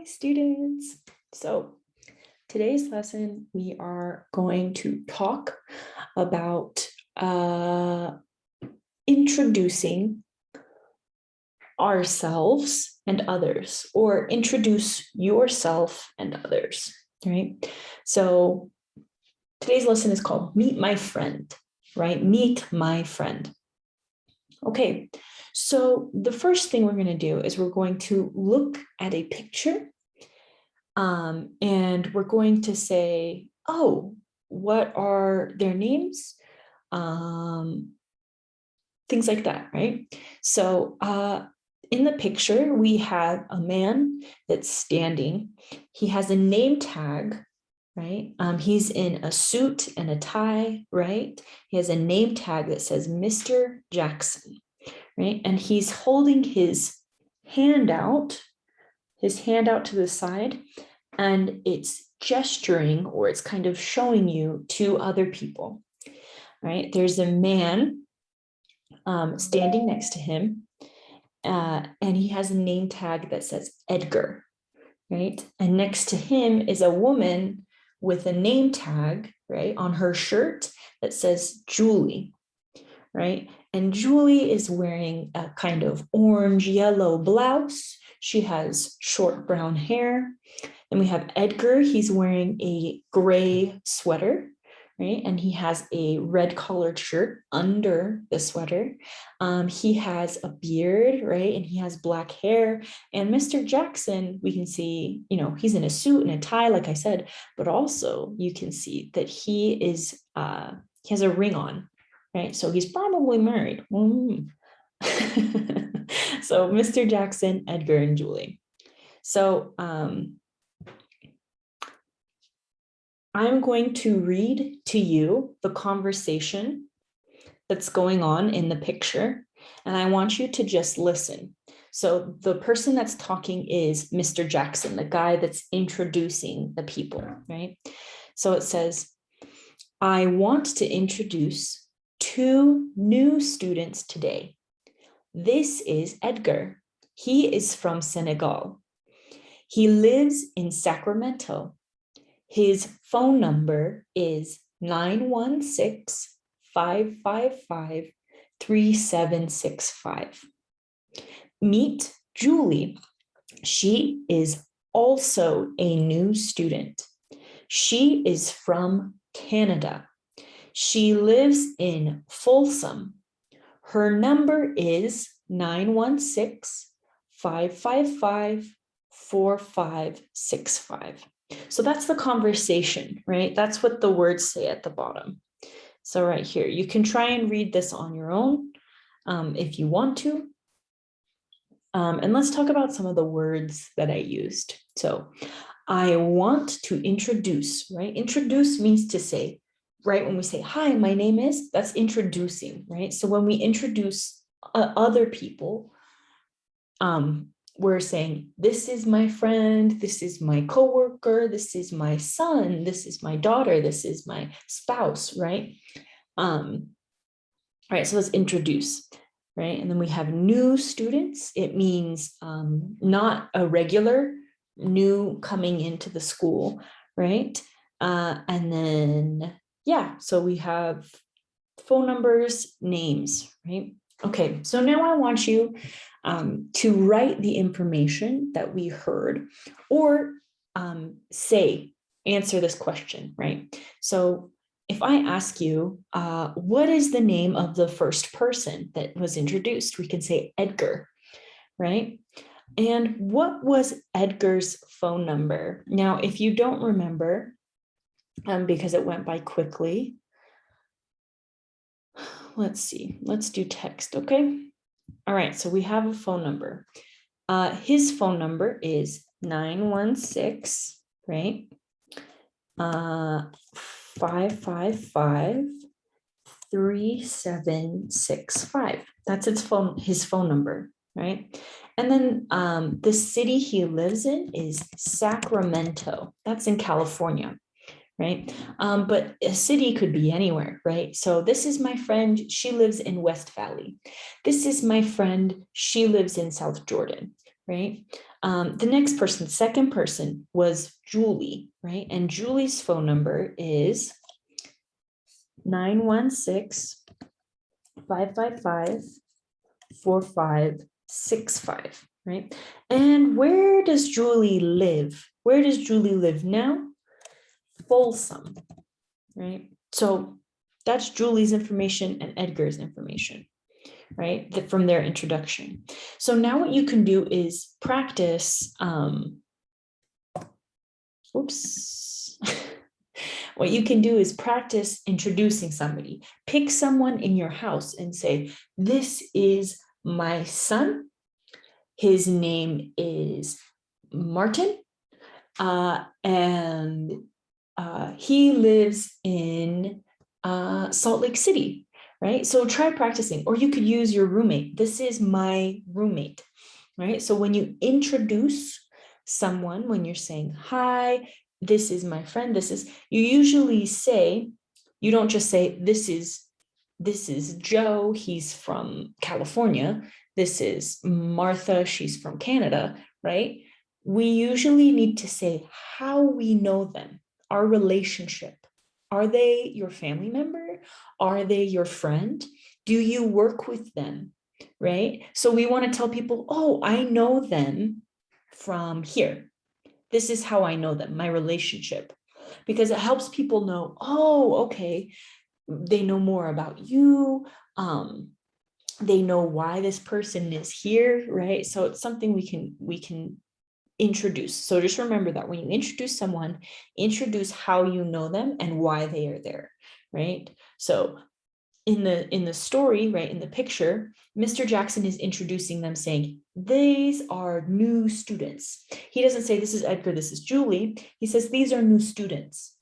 Hi, students. So today's lesson, we are going to talk about introducing ourselves and others, or introduce yourself and others, right? So today's lesson is called Meet My Friend, right? Meet my friend. Okay, so the first thing we're going to do is we're going to look at a picture and we're going to say, oh, what are their names? Things like that, right? So in the picture, we have a man that's standing. He has a name tag, right? He's in a suit and a tie, right? He has a name tag that says Mr. Jackson, right? And he's holding his hand out to the side, and it's gesturing, or it's kind of showing you to other people, right? There's a man standing next to him, and he has a name tag that says Edgar, right? And next to him is a woman with a name tag, right, on her shirt that says Julie, right? And Julie is wearing a kind of orange yellow blouse. She has short brown hair. And we have Edgar, he's wearing a gray sweater, right? And he has a red collared shirt under the sweater. He has a beard, right? And he has black hair. And Mr. Jackson, we can see, he's in a suit and a tie, like I said, but also you can see that he has a ring on, right? So he's probably married. So Mr. Jackson, Edgar, and Julie. So I'm going to read to you the conversation that's going on in the picture, and I want you to just listen. So the person that's talking is Mr. Jackson, the guy that's introducing the people, right? So it says, I want to introduce 2 new students today. This is Edgar. He is from Senegal. He lives in Sacramento. His phone number is 916-555-3765. Meet Julie. She is also a new student. She is from Canada. She lives in Folsom. Her number is 916-555-4565. So that's the conversation, right? That's what the words say at the bottom. So right here, you can try and read this on your own if you want to. And let's talk about some of the words that I used. So I want to introduce, right? Introduce means to say, right? When we say, hi, my name is, that's introducing, right? So when we introduce other people, we're saying, this is my friend, this is my coworker, this is my son, this is my daughter, this is my spouse, right? All right, so let's introduce, right? And then we have new students. It means not a regular new coming into the school, right? And then, yeah, so we have phone numbers, names, right? Okay, so now I want you to write the information that we heard, or answer this question, right? So if I ask you, what is the name of the first person that was introduced? We can say Edgar, right? And what was Edgar's phone number? Now, if you don't remember, because it went by quickly, let's see, let's do text, okay? All right, so we have a phone number. His phone number is 916, right? 555-3765. That's his phone number, right? And then the city he lives in is Sacramento. That's in California, right? But a city could be anywhere, right? So this is my friend, she lives in West Valley. This is my friend, she lives in South Jordan, right? The next person, second person, was Julie, right? And Julie's phone number is 916-555-4565, right? And where does Julie live? Where does Julie live now? Folsom, right? So that's Julie's information and Edgar's information, right? From their introduction. So now what you can do is practice, what you can do is practice introducing somebody. Pick someone in your house and say, this is my son. His name is Martin. And he lives in Salt Lake City, right? So try practicing, or you could use your roommate. This is my roommate, right? So when you introduce someone, when you're saying, hi, this is my friend, you usually say, you don't just say, this is Joe, he's from California. This is Martha, she's from Canada, right? We usually need to say how we know them, our relationship. Are they your family member? Are they your friend? Do you work with them, right? So we want to tell people, oh, I know them from here. This is how I know them, my relationship, because it helps people know, oh, okay, they know more about you. They know why this person is here, right? So it's something we can introduce. So just remember that when you introduce someone, introduce how you know them and why they are there, right? So in the story, right, in the picture, Mr. Jackson is introducing them saying, these are new students. He doesn't say, this is Edgar, this is Julie. He says, these are new students,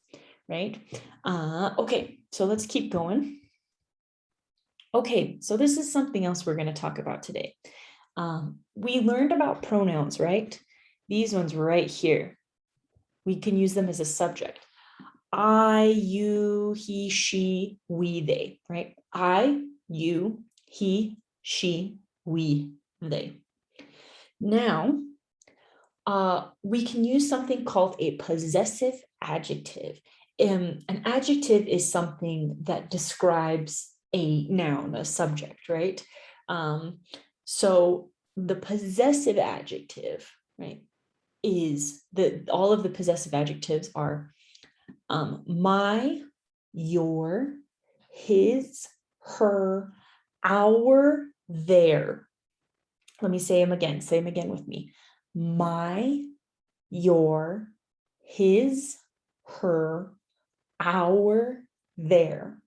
right? Okay, so let's keep going. Okay, so this is something else we're going to talk about today. We learned about pronouns, right? These ones right here. We can use them as a subject. I, you, he, she, we, they, right? I, you, he, she, we, they. Now, we can use something called a possessive adjective. An adjective is something that describes a noun, a subject, right? So the possessive adjective, right, is all of the possessive adjectives are my, your, his, her, our, their. Let me say them again. Say them again with me. My, your, his, her, our, their.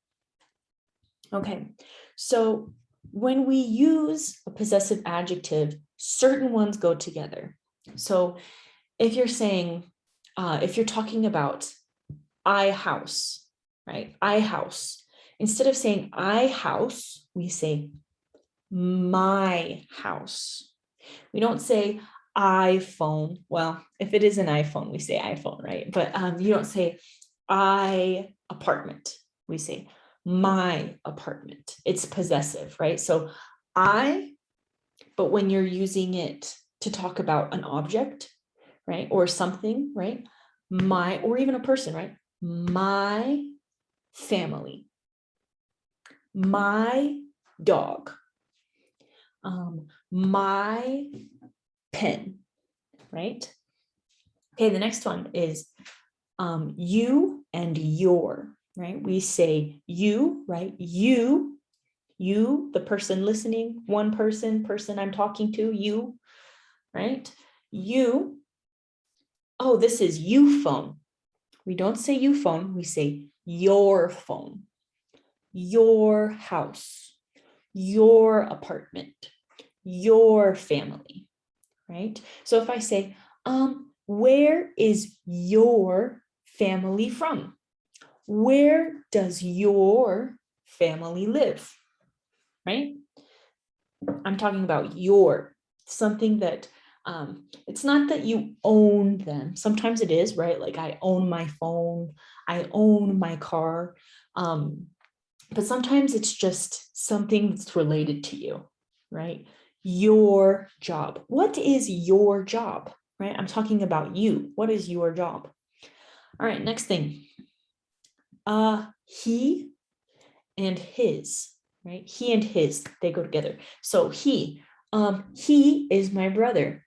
Okay, so when we use a possessive adjective, certain ones go together. So if you're saying, if you're talking about I house, right? I house. Instead of saying I house, we say my house. We don't say iPhone. Well, if it is an iPhone, we say iPhone, right? But you don't say I apartment. We say my apartment. It's possessive, right? So I, but when you're using it to talk about an object, right? Or something, right? My, or even a person, right? My family, my dog, my pen, right? Okay, the next one is you and your, right? We say you, right? You, the person listening, one person I'm talking to, you, right? You, oh, this is you phone. We don't say you phone, we say your phone, your house, your apartment, your family, right? So if I say, where is your family from? Where does your family live, right? I'm talking about your, something that, it's not that you own them. Sometimes it is, right? Like I own my phone, I own my car. But sometimes it's just something that's related to you, right? your job. What is your job, right? I'm talking about you. What is your job? All right, next thing. He and his, right? He and his, they go together. So he is my brother.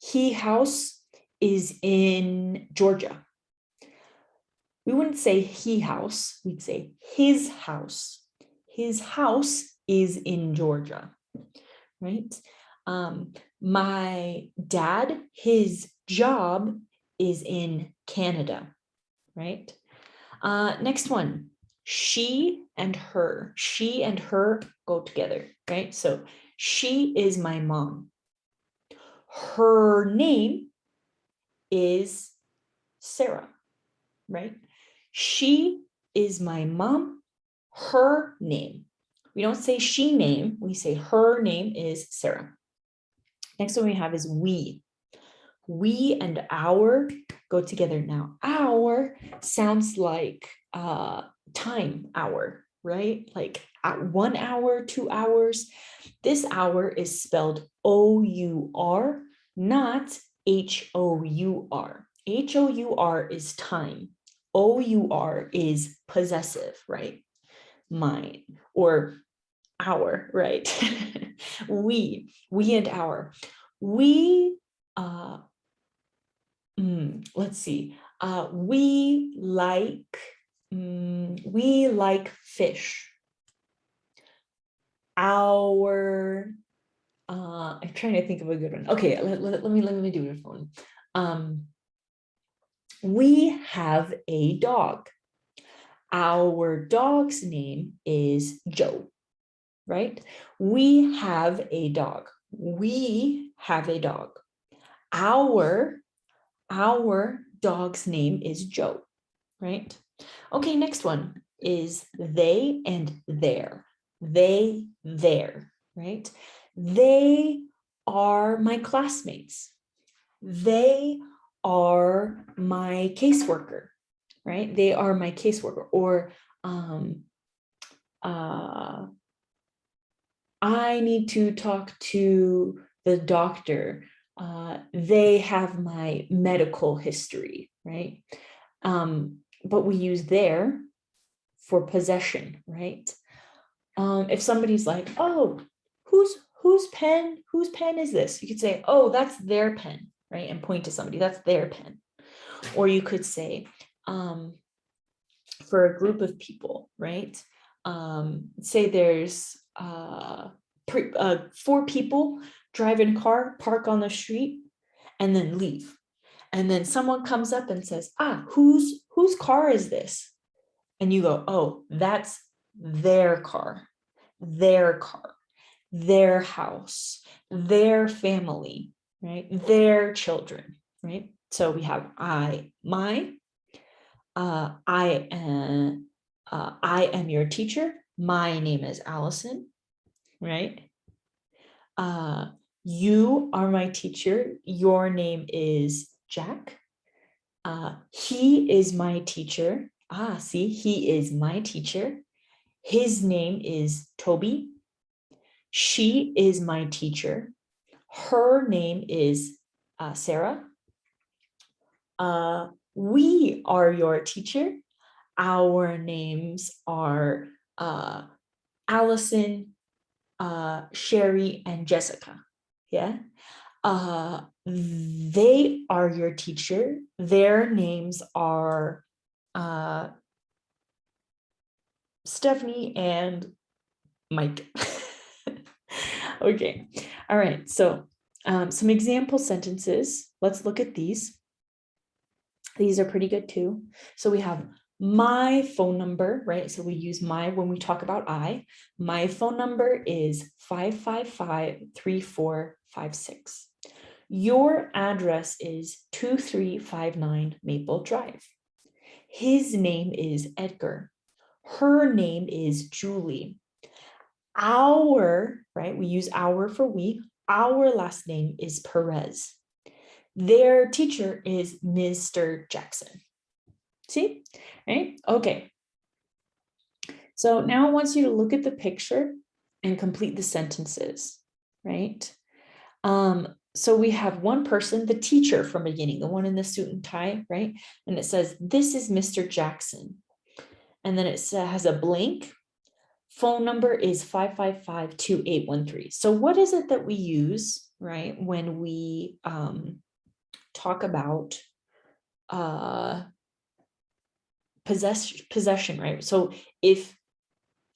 He house is in Georgia. We wouldn't say he house, we'd say his house. His house is in Georgia, right? My dad, his job is in Canada, right? Next one, she and her. She and her go together, right? So she is my mom. Her name is Sarah, right? She is my mom. Her name. We don't say she name, we say her name is Sarah. Next one we have is we. We and our go together now. Our sounds like time, hour, right? Like at 1 hour, 2 hours. This hour is spelled O-U-R, not H-O-U-R. H-O-U-R is time. O-U-R is possessive, right? Mine or our, right? we and our. We, let's see. We like fish. Our, I'm trying to think of a good one. Okay, let me do it for one. We have a dog. Our dog's name is Joe, right? We have a dog. We have a dog. Our dog's name is Joe, right? Okay, next one is they and their. They, their, right? They are my classmates. They are my caseworker, right? They are my caseworker. Or I need to talk to the doctor. They have my medical history, right? But we use their for possession, right? If somebody's like, oh, whose pen is this? You could say, oh, that's their pen, right? And point to somebody, that's their pen. Or you could say, for a group of people, right? Say there's 4 people drive in a car, park on the street, and then leave. And then someone comes up and says, whose car is this? And you go, oh, that's their car, their house, their family, right? Their children, right? So we have my, I am your teacher. My name is Allison, right? You are my teacher. Your name is Jack. He is my teacher. See, he is my teacher. His name is Toby. She is my teacher. Her name is Sarah. We are your teacher. Our names are Allison, Sherry, and Jessica. Yeah. They are your teacher. Their names are Stephanie and Mike. Okay. All right. So some example sentences. Let's look at these. These are pretty good too. So we have my phone number, right? So we use my when we talk about I. My phone number is 555-3456. Your address is 2359 Maple Drive. His name is Edgar. Her name is Julie. Our, right? We use our for we. Our last name is Perez. Their teacher is Mr. Jackson. See, right? Okay. So now it wants you to look at the picture and complete the sentences, right? So we have one person, the teacher from beginning, the one in the suit and tie, right? And it says, this is Mr. Jackson. And then it has a blank. Phone number is 555-2813. So what is it that we use, right, when we talk about possession, right? So if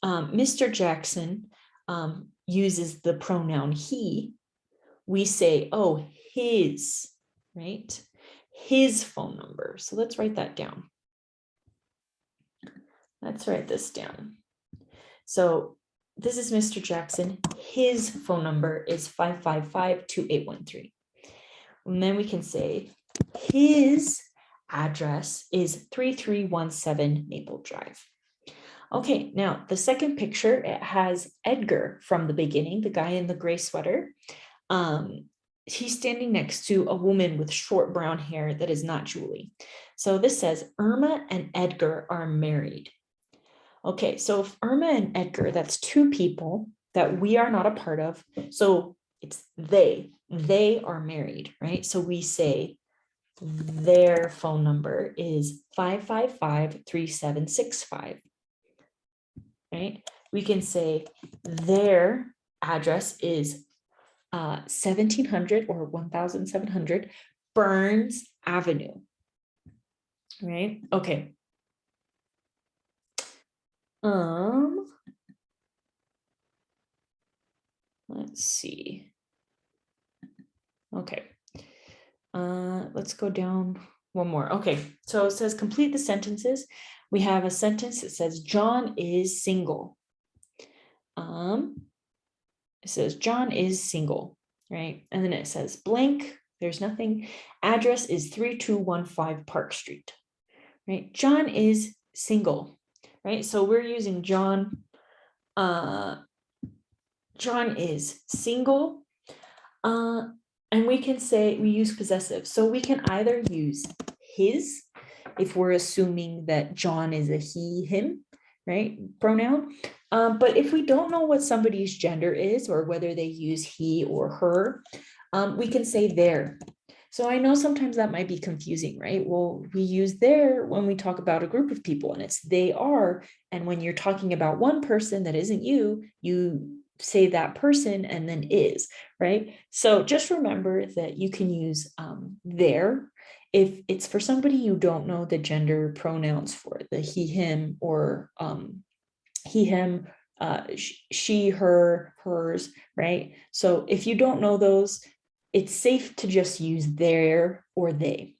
Mr. Jackson uses the pronoun he, we say, oh, his, right? His phone number. So let's write that down. Let's write this down. So this is Mr. Jackson. His phone number is 555-2813. And then we can say his address is 3317 Maple Drive. Okay, now the second picture, it has Edgar from the beginning, the guy in the gray sweater. He's standing next to a woman with short brown hair that is not Julie. So this says Irma and Edgar are married. Okay, so if Irma and Edgar, that's two people that we are not a part of. So it's they are married, right? So we say their phone number is 555-3765, right? We can say their address is 1700 or 1700 Burns Avenue, right? Okay. Let's see. Okay. Let's go down one more. Okay, so it says complete the sentences. We have a sentence that says John is single. It says John is single, right? And then it says blank, there's nothing. Address is 3215 Park Street, right? John is single, right? So we're using John. John is single. And we can say we use possessive. So we can either use his if we're assuming that John is a he, him, right? Pronoun. But if we don't know what somebody's gender is or whether they use he or her, we can say their. So I know sometimes that might be confusing, right? Well, we use their when we talk about a group of people and it's they are. And when you're talking about one person that isn't you, you say that person and then is, right? So just remember that you can use their if it's for somebody you don't know the gender pronouns for, the he, him, or he, him, she, her, hers, right? So if you don't know those, it's safe to just use their or they.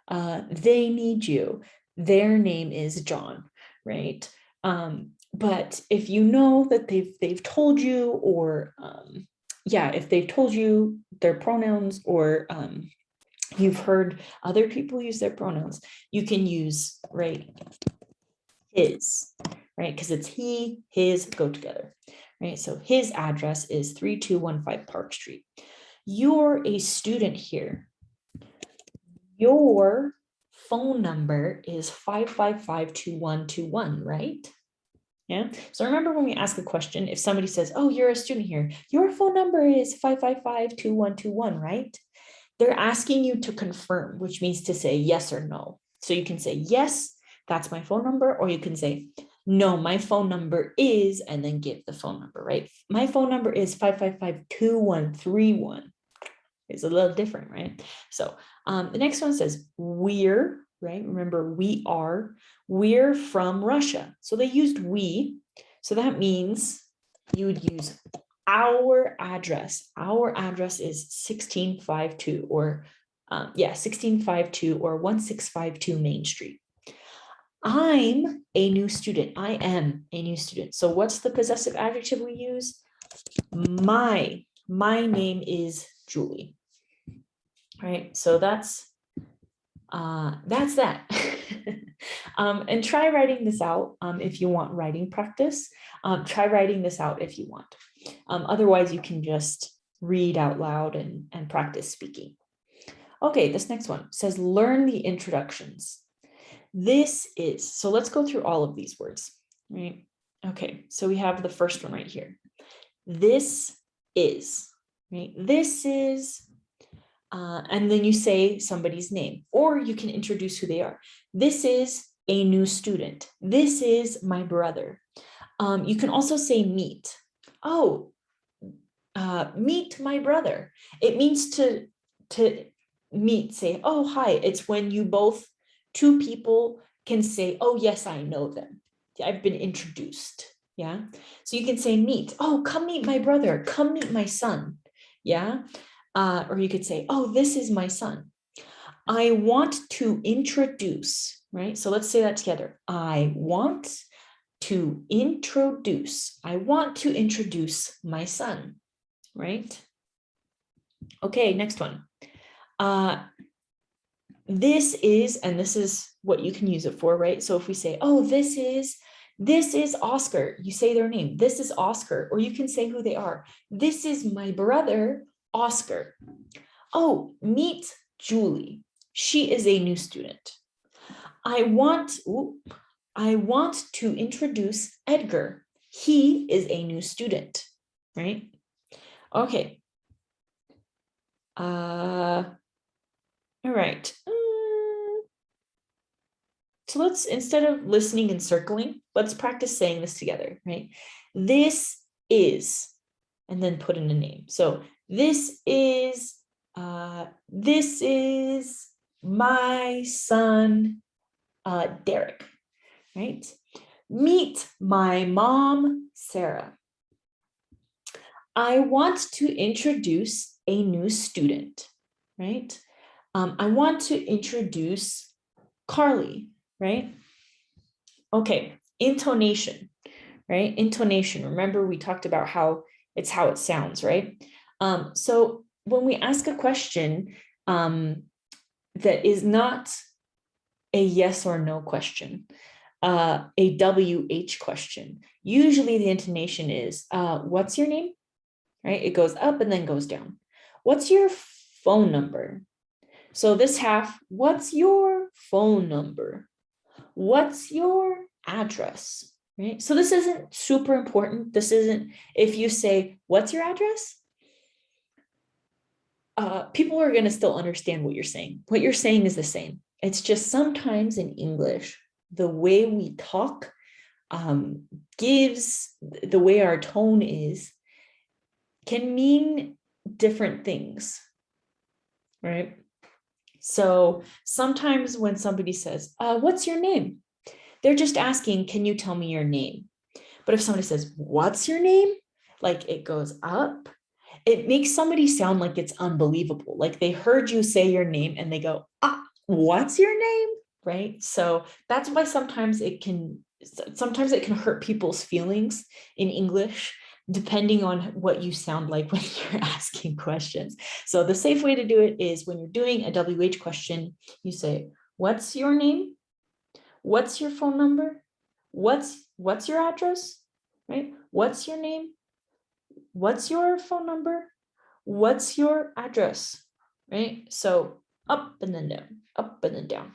They need you. Their name is John, right? But if you know that they've told you, or yeah, if they've told you their pronouns, or you've heard other people use their pronouns, you can use, right, his, right? Because it's he, his go together, right? So his address is 3215 Park Street. You're a student here. Your phone number is 555-2121, right? Yeah. So remember when we ask a question, if somebody says, oh, you're a student here, your phone number is 555-2121, right? They're asking you to confirm, which means to say yes or no. So you can say, yes, that's my phone number, or you can say, no, my phone number is, and then give the phone number, right? My phone number is 555-2131. It's a little different, right? So the next one says we're, right? Remember, we're from Russia. So they used we. So that means you would use our address. Our address is 1652 or 1652 or 1652 Main Street. I'm a new student. I am a new student. So what's the possessive adjective we use? My name is Julie. All right, so that's that. And try writing this out if you want writing practice. Try writing this out if you want. Otherwise, you can just read out loud and practice speaking. Okay, this next one says learn the introductions. This is, so let's go through all of these words, right? Okay, so we have the first one right here. This is, right? This is, and then you say somebody's name, or you can introduce who they are. This is a new student. This is my brother. You can also say meet. Oh, meet my brother. It means to meet, say, oh, hi. It's when you both, two people can say, oh, yes, I know them. I've been introduced. Yeah. So you can say meet. Oh, come meet my brother. Come meet my son. Yeah. Or you could say, oh, this is my son. I want to introduce, right? So let's say that together. I want to introduce. I want to introduce my son, right? Okay, next one. This is, and this is what you can use it for, right? So if we say, oh, this is Oscar, you say their name. This is Oscar, or you can say who they are. This is my brother, Oscar. Oh, meet Julie. She is a new student. I want to introduce Edgar. He is a new student, right? Okay. All right. So let's, instead of listening and circling, let's practice saying this together, right? This is, and then put in a name. So this is my son, Derek, right? Meet my mom, Sarah. I want to introduce a new student, right? I want to introduce Carly, right? Okay, intonation, right? Intonation. Remember, we talked about how it sounds, right? So when we ask a question that is not a yes or no question, a WH question, usually the intonation is, what's your name? Right? It goes up and then goes down. What's your phone number? So this half, what's your phone number? What's your address? Right? So this isn't super important. This isn't, if you say, what's your address? People are going to still understand what you're saying. What you're saying is the same. It's just sometimes in English, the way we talk gives, the way our tone is, can mean different things, right? So sometimes when somebody says, what's your name? They're just asking, can you tell me your name? But if somebody says, what's your name? Like it goes up, it makes somebody sound like it's unbelievable. Like they heard you say your name and they go, what's your name? Right? So that's why sometimes it can hurt people's feelings in English, depending on what you sound like when you're asking questions. So the safe way to do it is when you're doing a WH question, you say, what's your name? What's your phone number? What's your address? Right? What's your name? What's your phone number? What's your address? Right? So up and then down, up and then down.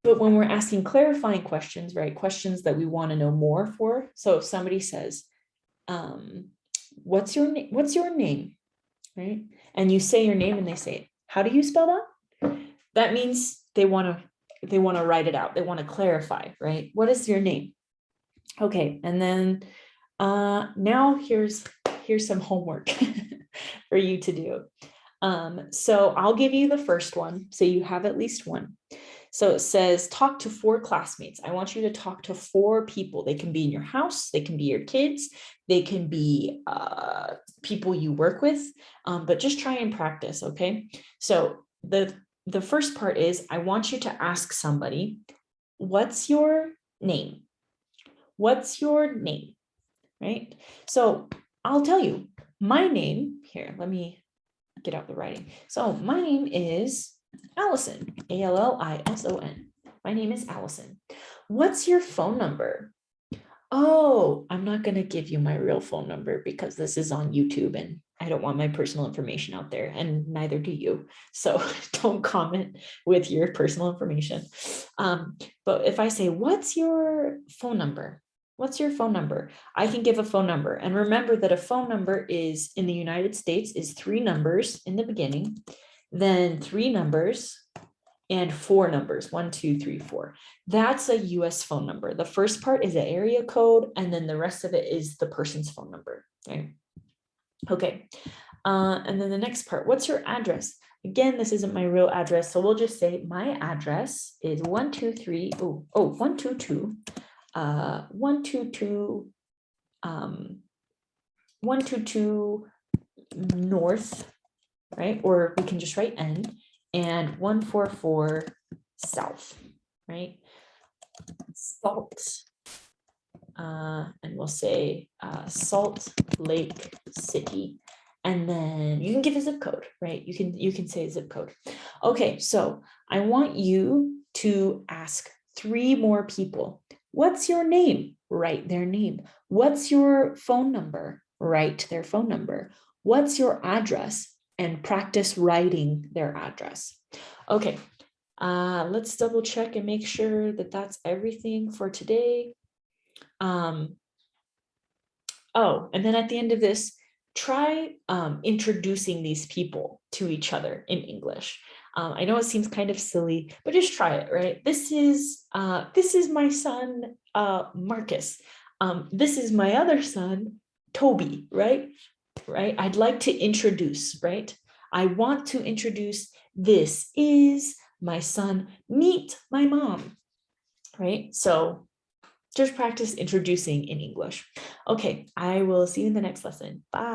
But when we're asking clarifying questions, right? Questions that we want to know more for. So if somebody says, what's your name? What's your name? Right? And you say your name and they say, how do you spell that? That means they want to write it out. They want to clarify, right? What is your name? Okay. And then now here's some homework for you to do. So I'll give you the first one, so you have at least one. So it says, talk to 4 classmates. I want you to talk to 4 people. They can be in your house, they can be your kids, they can be people you work with, but just try and practice, okay? So the first part is, I want you to ask somebody, what's your name? What's your name? Right? So I'll tell you, my name, here, let me get out the writing. So my name is Allison, Allison. My name is Allison. What's your phone number? Oh, I'm not going to give you my real phone number because this is on YouTube and I don't want my personal information out there, and neither do you. So don't comment with your personal information. But if I say, what's your phone number? What's your phone number? I can give a phone number. And remember that a phone number is in the United States is 3 numbers in the beginning, then 3 numbers and 4 numbers, 1, 2, 3, 4. That's a US phone number. The first part is an area code, and then the rest of it is the person's phone number, right? Okay, and then the next part, what's your address? Again, this isn't my real address, so we'll just say my address is 122, 122 122 North, right? Or we can just write N, and 144 South, right? Salt, and we'll say Salt Lake City. And then you can give a zip code, right? You can say zip code. Okay, so I want you to ask 3 more people. What's your name? Write their name. What's your phone number? Write their phone number. What's your address? And practice writing their address. Okay, let's double check and make sure that that's everything for today. Oh, and then at the end of this, try introducing these people to each other in English. I know it seems kind of silly, but just try it, right? This is my son, Marcus. This is my other son, Toby, right? Right? I'd like to introduce, right? I want to introduce, this is my son, meet my mom, right? So just practice introducing in English. Okay, I will see you in the next lesson. Bye.